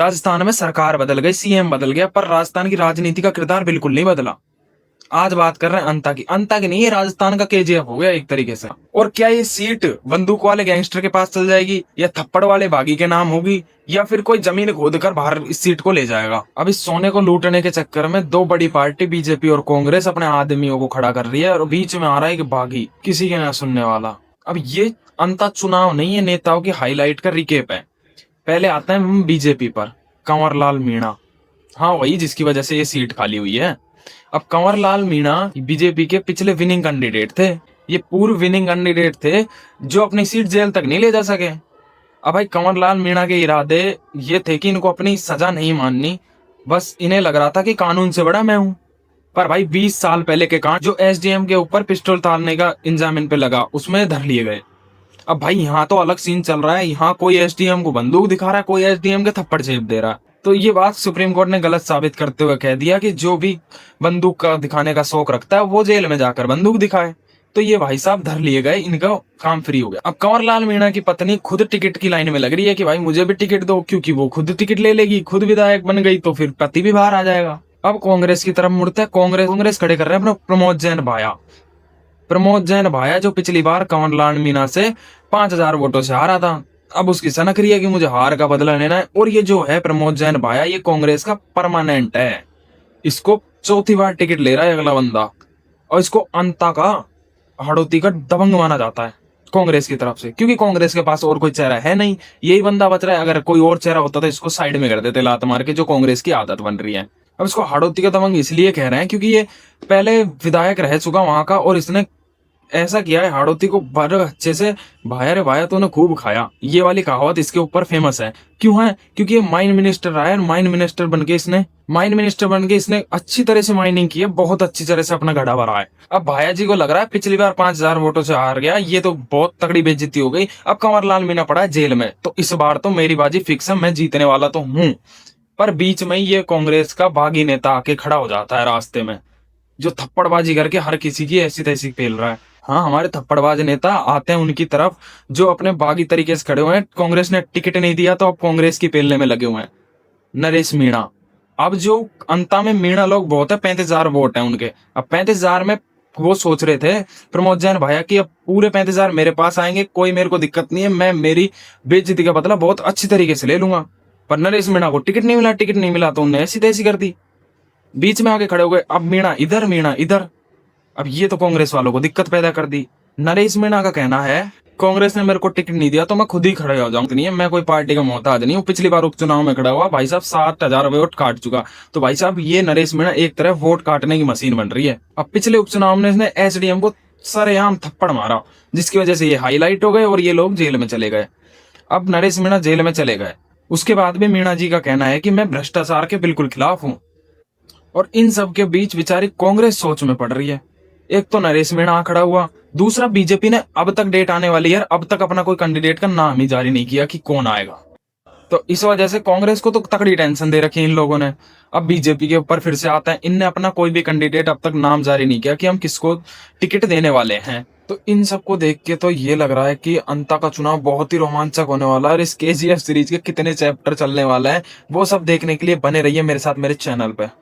राजस्थान में सरकार बदल गई, सीएम बदल गया, पर राजस्थान की राजनीति का किरदार बिल्कुल नहीं बदला। आज बात कर रहे हैं अंता की। अंता की नहीं, ये राजस्थान का केजीएफ हो गया एक तरीके से। और क्या ये सीट बंदूक वाले गैंगस्टर के पास चल जाएगी, या थप्पड़ वाले बागी के नाम होगी, या फिर कोई जमीन खोद कर बाहर इस सीट को ले जाएगा? अब इस सोने को लूटने के चक्कर में दो बड़ी पार्टी बीजेपी और कांग्रेस अपने आदमियों को खड़ा कर रही है, और बीच में आ रहा है कि बागी, किसी के ना सुनने वाला। अब ये अंता चुनाव नहीं है, नेताओं की हाईलाइट का रिकेप है। पहले आता है हम बीजेपी पर, कंवरलाल मीणा। हाँ, वही जिसकी वजह से ये सीट खाली हुई है। अब कंवरलाल मीणा बीजेपी के पिछले विनिंग कैंडिडेट थे। ये पूर्व विनिंग कैंडिडेट थे जो अपनी सीट जेल तक नहीं ले जा सके। अब भाई कंवरलाल मीणा के इरादे ये थे कि इनको अपनी सजा नहीं माननी, बस इन्हें लग रहा था कि कानून से बड़ा मैं हूं। पर भाई 20 साल पहले के कांड जो एसडीएम के ऊपर पिस्टल तारने का इल्जाम इन पे लगा, उसमें धर लिए गए। अब भाई यहाँ तो अलग सीन चल रहा है। यहाँ कोई एसडीएम को बंदूक दिखा रहा है, कोई एसडीएम के थप्पड़ जेब दे रहा है। तो ये बात सुप्रीम कोर्ट ने गलत साबित करते हुए कह दिया कि जो भी बंदूक का दिखाने का शौक रखता है वो जेल में जाकर बंदूक दिखाए। तो ये भाई साहब धर लिए गए, इनका काम फ्री हो गया। अब कंवरलाल मीणा की पत्नी खुद टिकट की लाइन में लग रही है कि भाई मुझे भी टिकट दो, क्योंकि वो खुद टिकट ले लेगी, खुद विधायक बन गई तो फिर पति भी बाहर आ जाएगा। अब कांग्रेस की तरफ मुड़ते हैं। कांग्रेस खड़े कर रहे हैं अपना प्रमोद जैन भाया। प्रमोद जैन भाया जो पिछली बार कंवरलाल मीणा से 5,000 वोटों से हारा था। अब उसकी सनक रही है कि मुझे हार का बदला लेना है। और ये जो है प्रमोद जैन भाया, ये कांग्रेस का परमानेंट है। इसको चौथी बार टिकट ले रहा है अगला बंदा, और इसको अंता का, हड़ौती का दबंग माना जाता है कांग्रेस की तरफ से, क्योंकि कांग्रेस के पास और कोई चेहरा है नहीं, यही बंदा बच रहा है। अगर कोई और चेहरा होता तो इसको साइड में कर देते लात मार के, जो कांग्रेस की आदत बन रही है। अब इसको हड़ौती का दबंग इसलिए कह रहे हैं क्योंकि ये पहले विधायक रह चुका वहां का, और इसने ऐसा किया है हाड़ौती को बड़े अच्छे से, भाया रे भाया तूने खूब खाया, ये वाली कहावत इसके ऊपर फेमस है। क्यों है? क्योंकि ये माइन मिनिस्टर रहा है, माइन मिनिस्टर बन के इसने अच्छी तरह से माइनिंग की है, बहुत अच्छी तरह से अपना घड़ा भरा है। अब भाया जी को लग रहा है पिछली बार 5,000 वोटों से हार गया, ये तो बहुत तगड़ी बेइज्जती हो गई। अब कंवरलाल मीणा पड़ा है जेल में, तो इस बार तो मेरी बाजी फिक्स है, मैं जीतने वाला तो हूँ। पर बीच में ये कांग्रेस का बागी नेता आके खड़ा हो जाता है रास्ते में, जो थप्पड़बाजी करके हर किसी की ऐसी तैसी पेल रहा है। हाँ, हमारे थप्पड़बाज नेता आते हैं उनकी तरफ जो अपने बागी तरीके से खड़े हुए हैं। कांग्रेस ने टिकट नहीं दिया तो अब कांग्रेस की पेलने में लगे हुए हैं। नरेश मीणा। अब जो अंता में मीणा लोग बहुत है, 35,000 वोट है उनके। अब 35,000 में वो सोच रहे थे प्रमोद जैन भाया कि अब पूरे 35,000 मेरे पास आएंगे, कोई मेरे को दिक्कत नहीं है, मैं मेरी बेइज्जती का बदला बहुत अच्छी तरीके से ले लूंगा। पर नरेश मीणा को टिकट नहीं मिला तो उन्हें ऐसी तैसी कर दी, बीच में आके खड़े हो गए। अब मीणा इधर। अब ये तो कांग्रेस वालों को दिक्कत पैदा कर दी। नरेश मीणा का कहना है कांग्रेस ने मेरे को टिकट नहीं दिया तो मैं खुद ही खड़े हो जाऊंगा, नहीं है, मैं कोई पार्टी का मोहताज नहीं हूँ। पिछली बार उपचुनाव में खड़ा हुआ भाई साहब 60,000 वोट काट चुका। तो भाई साहब ये नरेश मीणा एक तरह वोट काटने की मशीन बन रही है। अब पिछले उपचुनाव में इसने एसडीएम को सरेआम थप्पड़ मारा, जिसकी वजह से ये हाईलाइट हो गए और ये लोग जेल में चले गए। अब नरेश मीणा जेल में चले गए, उसके बाद भी मीणा जी का कहना है कि मैं भ्रष्टाचार के बिल्कुल खिलाफ हूँ। और इन सब के बीच बेचारी कांग्रेस सोच में पड़ रही है। एक तो नरेश मीणा खड़ा हुआ, दूसरा बीजेपी ने अब तक डेट आने वाली है, अब तक अपना कोई कैंडिडेट का नाम ही जारी नहीं किया कि कौन आएगा। तो इस वजह से कांग्रेस को तो तगड़ी टेंशन दे रखी है इन लोगों ने। अब बीजेपी के ऊपर फिर से आता है, इनने अपना कोई भी कैंडिडेट अब तक नाम जारी नहीं किया कि हम किसको टिकट देने वाले हैं। तो इन सबको देख के तो ये लग रहा है कि अंता का चुनाव बहुत ही रोमांचक होने वाला है, और इस केजीएफ सीरीज के कितने चैप्टर चलने वाला है वो सब देखने के लिए बने रहिए मेरे साथ मेरे चैनल पे।